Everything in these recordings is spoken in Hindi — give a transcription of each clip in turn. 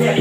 ये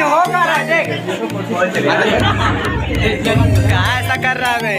होगा ना देख क्या ऐसा कर रहा है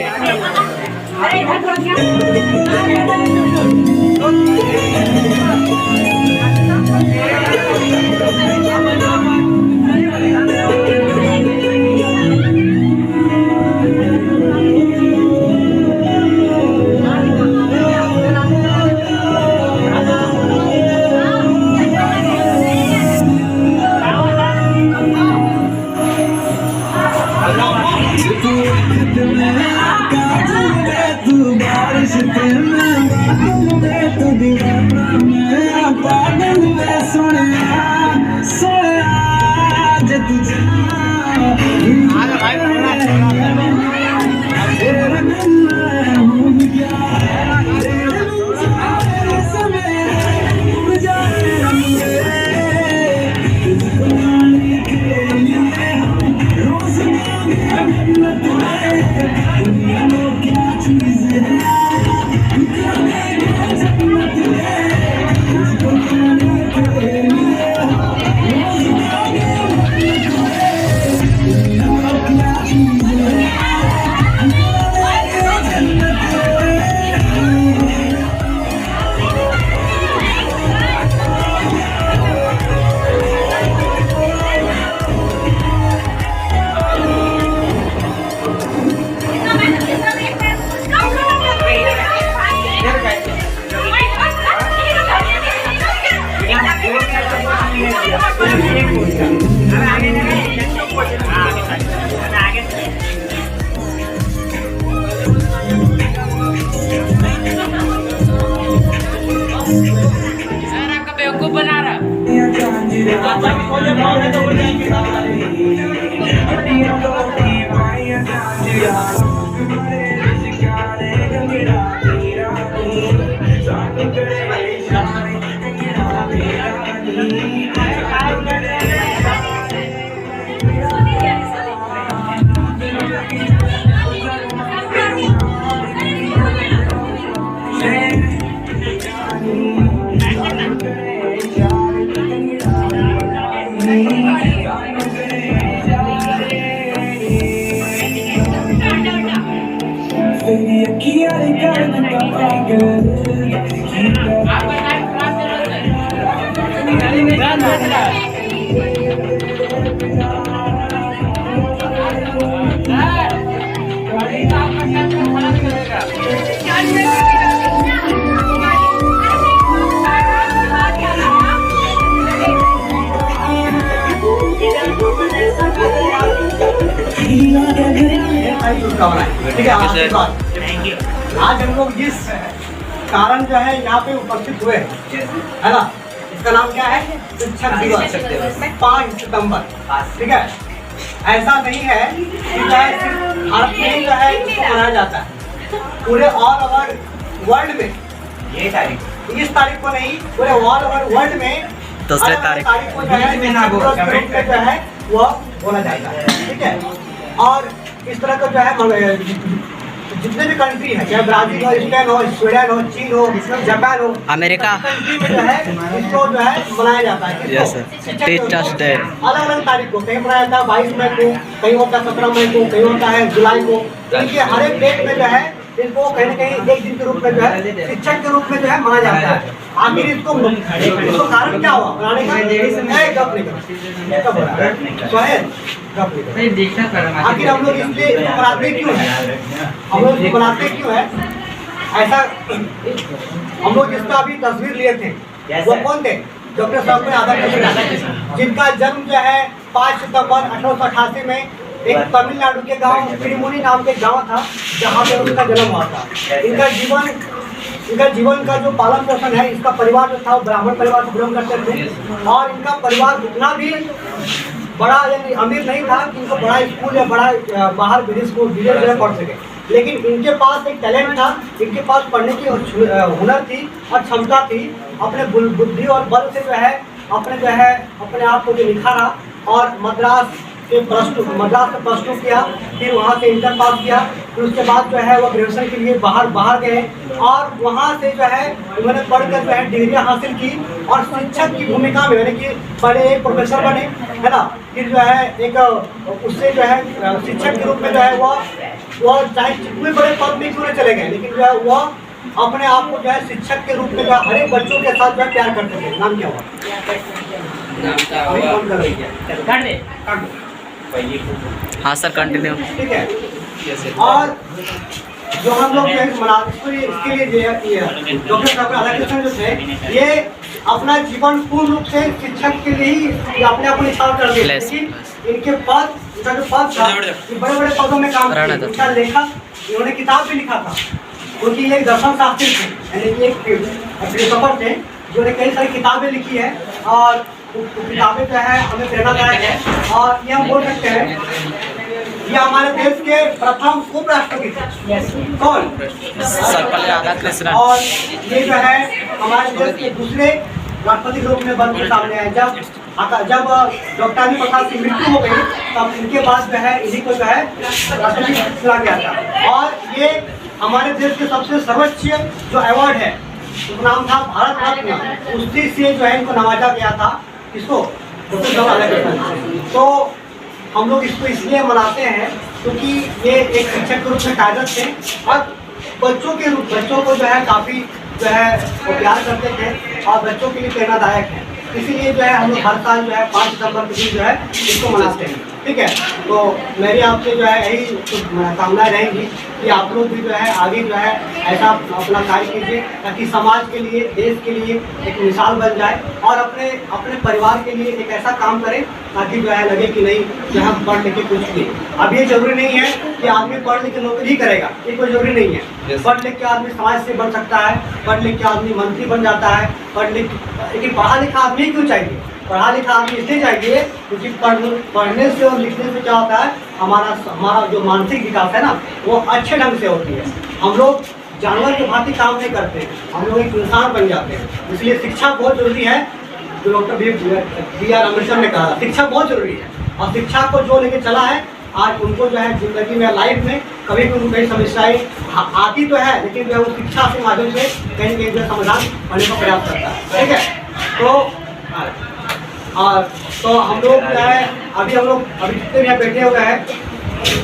ठीक है आज हम लोग जिस कारण जो है यहाँ पे उपस्थित हुए है ना, इसका नाम क्या है? शिक्षक दिवस 5 सितंबर। ठीक है, ऐसा नहीं है कि जो है सिर्फ भारत में ही जो है इसको मनाया जाता है, पूरे ऑल ओवर वर्ल्ड में। ये तारीख इस तारीख को नहीं, पूरे ऑल ओवर वर्ल्ड में दूसरे तारीख को जो है जो है वो बोला जाता है, ठीक है। और इस तरह का जो है जितने भी कंट्री है, चाहे ब्राजील हो, स्पेन हो, स्वीडन हो, चीन हो, जापान हो, अमेरिका कंट्री में जो है इसको जो है मनाया जाता है। Yes, sir. Teachers Day. अलग अलग तारीख को, कहीं मनाया जाता है 22 मई को, कहीं होता है 17 मई को, कहीं होता है जुलाई को। इनके हर एक डेट में जो है इनको कहीं न कहीं एक दिन के रूप में जो है शिक्षक के रूप में जो है माना जाता है। आखिर इसको कारण क्या हुआ बनाने का? गप नहीं करो, आखिर हम लोग इसलिए इसको बनाते क्यों है? हम लोग इसको बनाते क्यों है? ऐसा हम लोग जिसका अभी तस्वीर लिए थे वो कौन थे? डॉक्टर साहब आदम, जिनका जन्म जो है 5 सितंबर 1888 में एक तमिलनाडु के गांव त्रिमुनी नाम के गांव था, जहां पे उनका जन्म हुआ था। इनका जीवन का जो पालन पोषण है, इसका परिवार जो था वो ब्राह्मण परिवार से बिलोंग करते थे। और इनका परिवार उतना भी बड़ा यानी अमीर नहीं था कि इनको बड़ा स्कूल या बड़ा बाहर विदेश में पढ़ सके, लेकिन इनके पास एक टैलेंट था, इनके पास पढ़ने की हुनर थी और क्षमता थी। अपने बुद्धि और बल से जो है अपने आप को जो निखारा और मद्रास से प्लस टू किया, फिर वहाँ से इंटर पास किया, फिर उसके बाद जो है वो ग्रेजुएशन के लिए बाहर गए और वहाँ से जो है उन्होंने पढ़कर जो है डिग्रियाँ हासिल की और शिक्षक की भूमिका में यानी कि बड़े एक प्रोफेसर बने, है ना। फिर जो है एक उससे जो है शिक्षक के रूप में जो है वो चाहे जितने बड़े पद में क्यों चले गए, लेकिन जो है वो अपने आप को जो है शिक्षक के रूप में जो है हर एक बच्चों के साथ जो है प्यार करते थे। नाम क्या हुआ? हाँ सर, कंटिन्यू। ठीक है। और जो हम लोग इसके लिए डॉक्टर साहब राधाकृष्णन जो थे, ये अपना जीवन पूर्ण रूप से शिक्षक के लिए ही अपने आप को निछावर कर दिया। लेकिन इनके पद, इनका जो पद था, बड़े बड़े पदों में काम किया। इनका लेखक, इन्होंने किताब भी लिखा था, क्योंकि ये दर्शन शास्त्री थे, यानी कि एक फिलोसोफर थे जिन्होंने कई सारी किताबें लिखी है और किताबें जो है हमें प्रेरणादायक है। और ये हम बोल सकते हैं ये हमारे देश के प्रथम उपराष्ट्रपति थे। कौन? सर्वपल्ली राधाकृष्णन। और ये जो है हमारे देश के दूसरे राष्ट्रपति के रूप में बन के सामने आए। जब डॉक्टर राजेंद्र प्रसाद की मृत्यु हो गई तब इनके बाद जो है इन्हीं को जो है राष्ट्रपति चुना गया था। और ये हमारे देश के सबसे सर्वोच्च जो अवार्ड है उसका नाम था भारत रत्न, उसी से जो है इनको नवाजा गया था। इसको तो हम लोग इसको इसलिए मनाते हैं क्योंकि ये एक शिक्षक के रूप में कार्यरत थे और बच्चों को जो है काफ़ी जो है वो प्यार करते थे और बच्चों के लिए प्रेरणादायक है। इसीलिए जो है हम लोग हर साल जो है 5 सितंबर के दिन जो है इसको मनाते हैं। ठीक है, तो मेरी आपसे जो है यही कामनाएं रहेंगी कि आप लोग भी जो है आगे जो है ऐसा अपना कार्य कीजिए ताकि समाज के लिए, देश के लिए एक मिसाल बन जाए और अपने परिवार के लिए एक ऐसा काम करें ताकि जो है लगे कि नहीं जो हम पढ़ लिख के कुछ नहीं। अब ये जरूरी नहीं है कि आदमी पढ़ लिख के नौकरी ही करेगा, ये कोई जरूरी नहीं है। पढ़ लिख के आदमी समाज से बन सकता है, पढ़ लिख के आदमी मंत्री बन जाता है, लेकिन पढ़ा लिखा आदमी क्यों चाहिए? पढ़ा लिखा आदमी इसलिए चाहिए क्योंकि पढ़ने से और लिखने से क्या होता है, हमारा जो मानसिक विकास है ना वो अच्छे ढंग से होती है। हम लोग जानवर के भांति काम नहीं करते, हम लोग एक इंसान बन जाते हैं। इसलिए शिक्षा बहुत जरूरी है। जो डॉक्टर बी.आर. अम्बेडकर ने कहा शिक्षा बहुत जरूरी है और शिक्षा को जो लेके चला है आज उनको जो है जिंदगी में, लाइफ में कभी भी उनको कई समस्याएं आती तो है, लेकिन जो है वो शिक्षा के माध्यम से कहीं कहीं जो समाधान करने का प्रयास करता है। ठीक है, तो हम लोग जो है अभी जितने यहाँ बैठे हुए हैं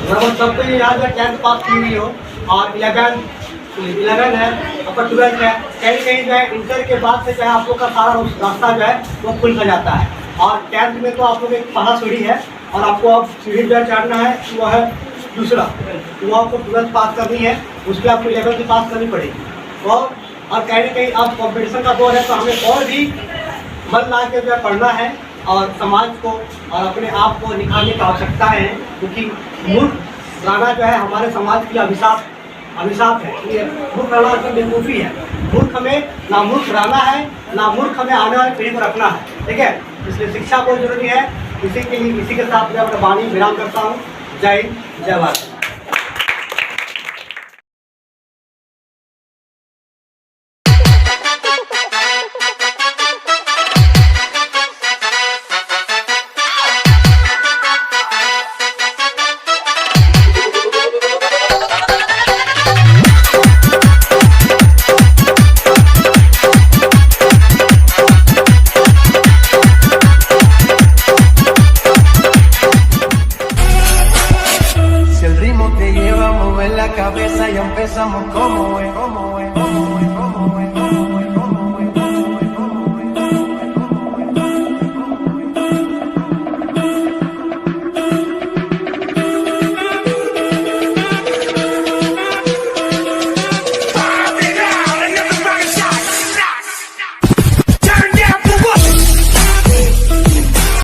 लगभग सबको ये याद है 10th पास की हुई हो और 11 है, अपना 12th है, कहीं जो है इंटर के बाद से जो है आप लोग का सारा रास्ता जो है वो खुल जाता है। और 10th में तो आप लोग एक पहला सीढ़ी है और आपको अब सीढ़ी जो चढ़ना है वो है दूसरा, वो आपको 12th पास करनी है, उसके आपको 11th पास करनी पड़ेगी। और कहीं अब कॉम्पिटिशन का दौर है तो हमें और भी मन ला के जो है पढ़ना है और समाज को और अपने आप को निखारने की आवश्यकता है, क्योंकि मूर्ख रहना जो है हमारे समाज के लिए अभिशाप है। ये मूर्ख रहना तो बेवकूफ़ी है। मूर्ख हमें ना मूर्ख रहना है, ना मूर्ख हमें आने वाली पीढ़ी को रखना है। ठीक है, इसलिए शिक्षा बहुत जरूरी है। इसी के साथ मैं अपना वाणी विराम करता हूँ। जय हिंद, जय Bharat. Si el ritmo te lleva a mover la cabeza y empezamos como es, como es, como es.